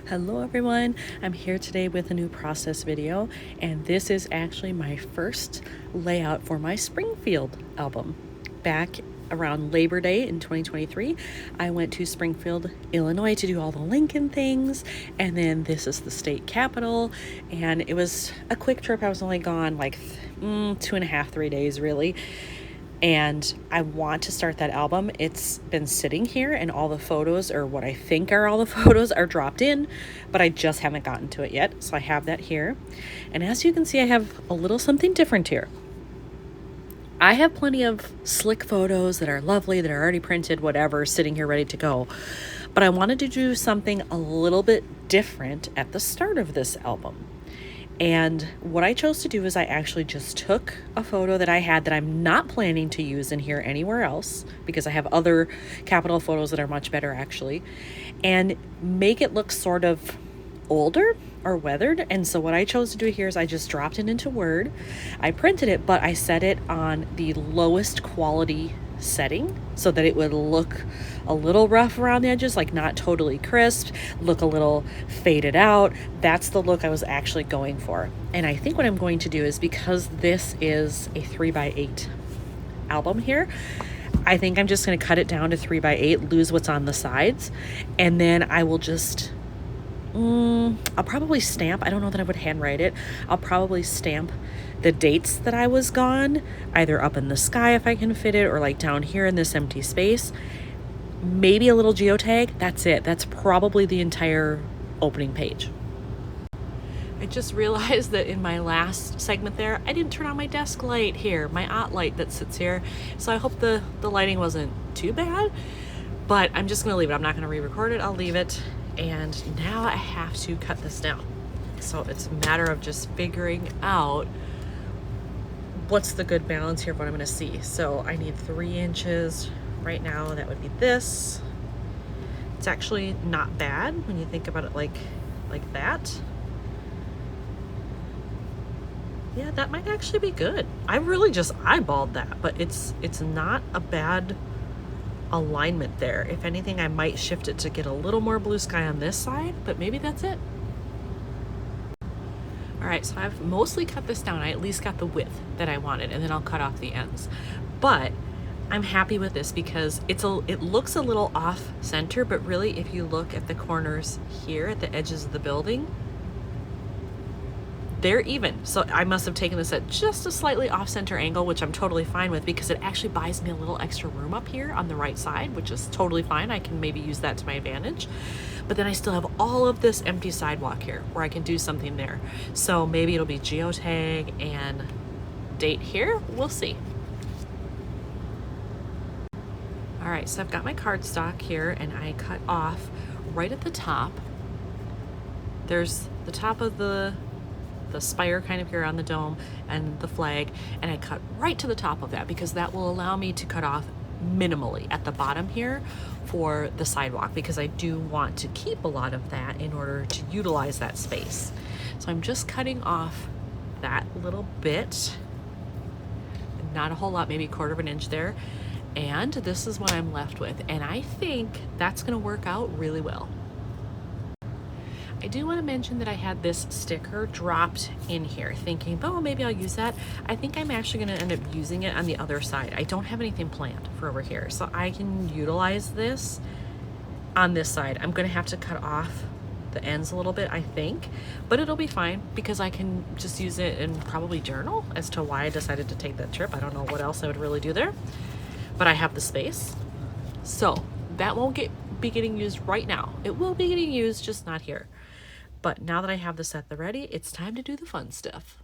Hello everyone, I'm here today with a new process video, and this is actually my first layout for my Springfield album. Back around Labor Day in 2023, I went to Springfield, Illinois to do all the Lincoln things, and then this is the state capital, and it was a quick trip. I was only gone like 2.5, 3 days really. And I want to start that album. It's been sitting here and all the photos, or what I think are all the photos, are dropped in, but I just haven't gotten to it yet. So I have that here. And as you can see, I have a little something different here. I have plenty of slick photos that are lovely, that are already printed, whatever, sitting here ready to go. But I wanted to do something a little bit different at the start of this album. And what I chose to do is I actually just took a photo that I had that I'm not planning to use in here anywhere else, because I have other capital photos that are much better actually, and make it look sort of older or weathered. And so what I chose to do here is I just dropped it into Word. I printed it, but I set it on the lowest quality setting so that it would look a little rough around the edges, like not totally crisp, look a little faded out. That's the look I was actually going for. And I think what I'm going to do is, because this is a 3x8 album here, I think I'm just going to cut it down to 3x8, lose what's on the sides, and then I will just I'll probably stamp. I don't know that I would handwrite it. I'll probably stamp the dates that I was gone, either up in the sky if I can fit it, or like down here in this empty space. Maybe a little geotag. That's it. That's probably the entire opening page. I just realized that in my last segment there, I didn't turn on my desk light here, my art light that sits here. So I hope the lighting wasn't too bad, but I'm just gonna leave it. I'm not gonna re-record it. I'll leave it. And now I have to cut this down. So it's a matter of just figuring out what's the good balance here of what I'm gonna see. So I need 3 inches right now. That would be this. It's actually not bad when you think about it like that. Yeah, that might actually be good. I really just eyeballed that, but it's not a bad alignment there. If anything, I might shift it to get a little more blue sky on this side, but maybe that's it. All right, so I've mostly cut this down. I at least got the width that I wanted, and then I'll cut off the ends. But I'm happy with this because it looks a little off center, but really if you look at the corners here at the edges of the building, they're even. So I must have taken this at just a slightly off-center angle, which I'm totally fine with, because it actually buys me a little extra room up here on the right side, which is totally fine. I can maybe use that to my advantage. But then I still have all of this empty sidewalk here where I can do something there. So maybe it'll be geotag and date here. We'll see. All right, so I've got my cardstock here, and I cut off right at the top. There's the top of the spire kind of here on the dome and the flag, and I cut right to the top of that because that will allow me to cut off minimally at the bottom here for the sidewalk, because I do want to keep a lot of that in order to utilize that space. So I'm just cutting off that little bit, not a whole lot, maybe 1/4 of an inch there, and this is what I'm left with, and I think that's going to work out really well. I do want to mention that I had this sticker dropped in here thinking, oh, maybe I'll use that. I think I'm actually going to end up using it on the other side. I don't have anything planned for over here, so I can utilize this on this side. I'm going to have to cut off the ends a little bit, I think, but it'll be fine because I can just use it and probably journal as to why I decided to take that trip. I don't know what else I would really do there, but I have the space. So that won't be getting used right now. It will be getting used, just not here. But now that I have this at the ready, it's time to do the fun stuff.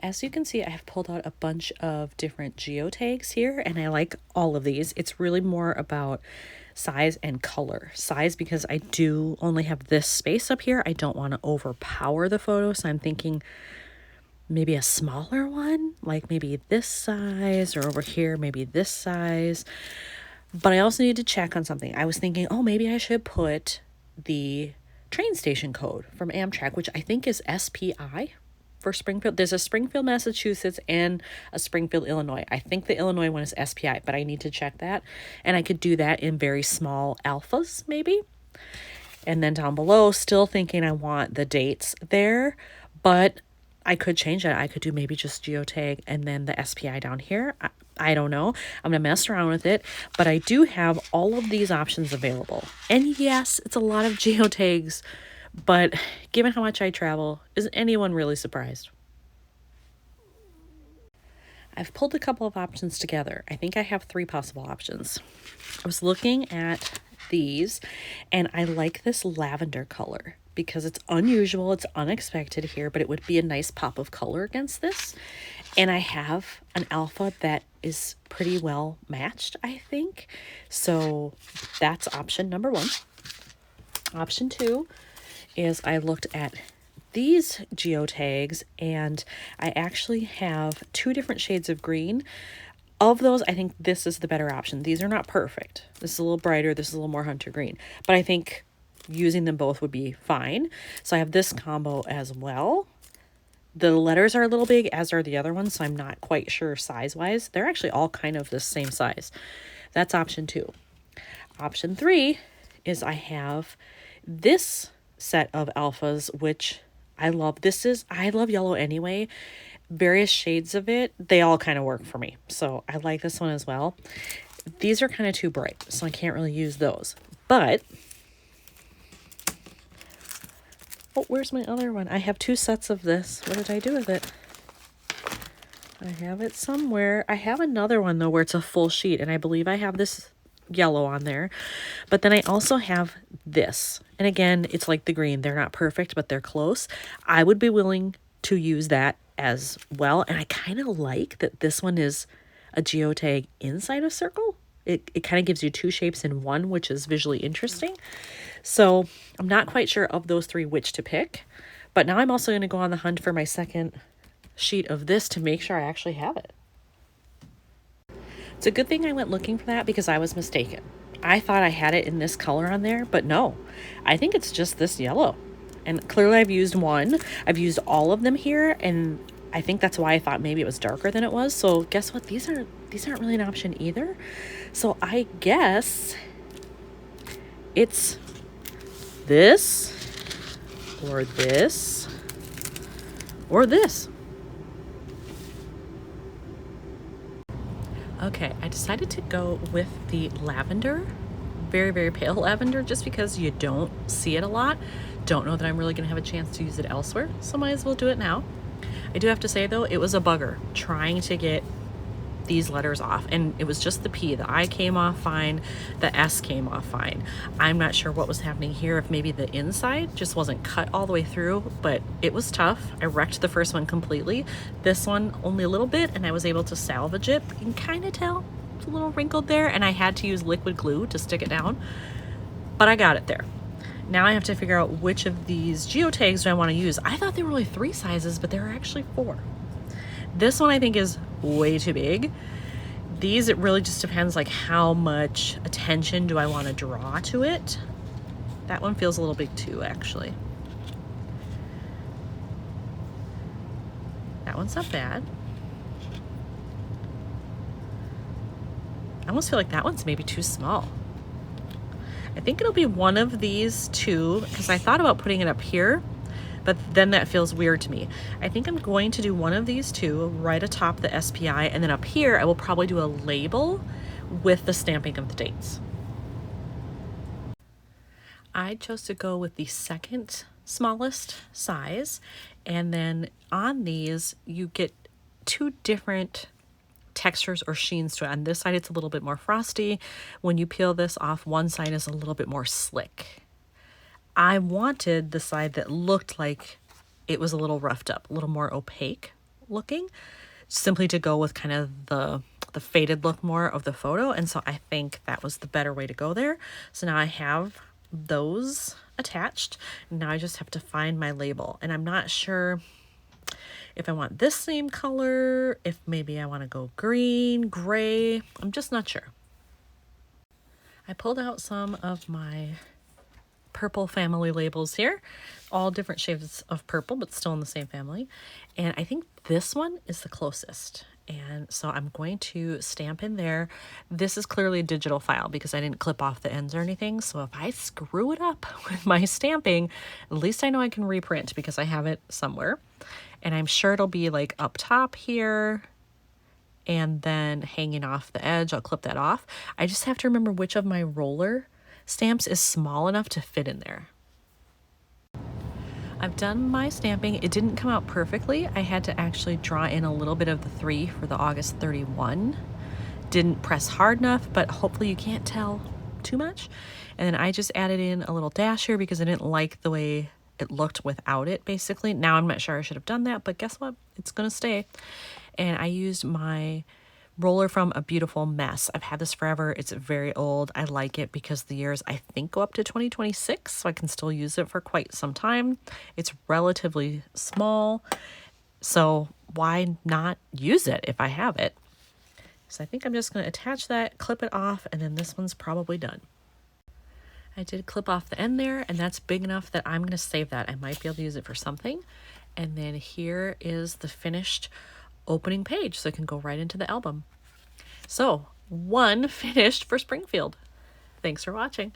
As you can see, I have pulled out a bunch of different geotags here, and I like all of these. It's really more about size and color. Size, because I do only have this space up here. I don't want to overpower the photo, so I'm thinking maybe a smaller one, like maybe this size, or over here, maybe this size. But I also need to check on something. I was thinking, oh, maybe I should put the train station code from Amtrak, which I think is SPI for Springfield. There's a Springfield, Massachusetts and a Springfield, Illinois. I think the Illinois one is SPI, but I need to check that. And I could do that in very small alphas maybe. And then down below, still thinking I want the dates there, but I could change it. I could do maybe just geotag and then the SPI down here. I don't know. I'm going to mess around with it, but I do have all of these options available. And yes, it's a lot of geotags, but given how much I travel, is anyone really surprised? I've pulled a couple of options together. I think I have 3 possible options. I was looking at these and I like this lavender color because it's unusual, it's unexpected here, but it would be a nice pop of color against this. And I have an alpha that is pretty well matched, I think. So that's option number 1. Option 2 is I looked at these geotags and I actually have 2 different shades of green. Of those, I think this is the better option. These are not perfect. This is a little brighter, this is a little more hunter green, but I think using them both would be fine. So I have this combo as well. The letters are a little big, as are the other ones, so I'm not quite sure size-wise. They're actually all kind of the same size. That's option 2. Option 3 is I have this set of alphas, which I love. I love yellow anyway. Various shades of it, they all kind of work for me. So I like this one as well. These are kind of too bright, so I can't really use those. But, oh, where's my other one? I have 2 sets of this. What did I do with it? I have it somewhere. I have another one, though, where it's a full sheet, and I believe I have this yellow on there. But then I also have this. And again, it's like the green. They're not perfect, but they're close. I would be willing to use that as well. And I kind of like that this one is a geotag inside a circle. It kind of gives you 2 shapes in one, which is visually interesting. So I'm not quite sure of those 3 which to pick. But now I'm also going to go on the hunt for my second sheet of this to make sure I actually have it. It's a good thing I went looking for that because I was mistaken. I thought I had it in this color on there, but no. I think it's just this yellow. And clearly I've used one. I've used all of them here, and I think that's why I thought maybe it was darker than it was. So guess what? These aren't really an option either. So I guess it's this or this or this. Okay, I decided to go with the lavender, very, very pale lavender, just because you don't see it a lot. Don't know that I'm really going to have a chance to use it elsewhere, so might as well do it now. I do have to say, though, it was a bugger trying to get these letters off, and it was just the P. The I came off fine, the S came off fine. I'm not sure what was happening here, if maybe the inside just wasn't cut all the way through, but it was tough. I wrecked the first one completely. This one only a little bit, and I was able to salvage it. You can kind of tell it's a little wrinkled there, and I had to use liquid glue to stick it down, but I got it there. Now I have to figure out which of these geotags do I want to use. I thought there were only 3 sizes, but there are actually 4. This one I think is way too big. These, it really just depends like how much attention do I want to draw to it. That one feels a little big too, actually. That one's not bad. I almost feel like that one's maybe too small. I think it'll be one of these 2 because I thought about putting it up here, but then that feels weird to me. I think I'm going to do one of these 2 right atop the SPI, and then up here I will probably do a label with the stamping of the dates. I chose to go with the second smallest size, and then on these you get 2 different textures or sheens to it. On this side it's a little bit more frosty. When you peel this off, one side is a little bit more slick. I wanted the side that looked like it was a little roughed up, a little more opaque looking, simply to go with kind of the faded look more of the photo. And so I think that was the better way to go there. So now I have those attached. Now I just have to find my label, and I'm not sure if I want this same color, if maybe I want to go green, gray. I'm just not sure. I pulled out some of my purple family labels here, all different shades of purple, but still in the same family. And I think this one is the closest. And so I'm going to stamp in there. This is clearly a digital file because I didn't clip off the ends or anything. So if I screw it up with my stamping, at least I know I can reprint because I have it somewhere. And I'm sure it'll be like up top here and then hanging off the edge. I'll clip that off. I just have to remember which of my roller stamps is small enough to fit in there. I've done my stamping. It didn't come out perfectly. I had to actually draw in a little bit of the 3 for the August 31. Didn't press hard enough, but hopefully you can't tell too much. And then I just added in a little dash here because I didn't like the way it looked without it, basically. Now I'm not sure I should have done that, but guess what? It's gonna stay. And I used my roller from A Beautiful Mess. I've had this forever. It's very old. I like it because the years I think go up to 2026, so I can still use it for quite some time. It's relatively small, so why not use it if I have it? So I think I'm just going to attach that, clip it off, and then this one's probably done. I did clip off the end there, and that's big enough that I'm going to save that. I might be able to use it for something. And then here is the finished opening page, so it can go right into the album. So, one finished for Springfield. Thanks for watching.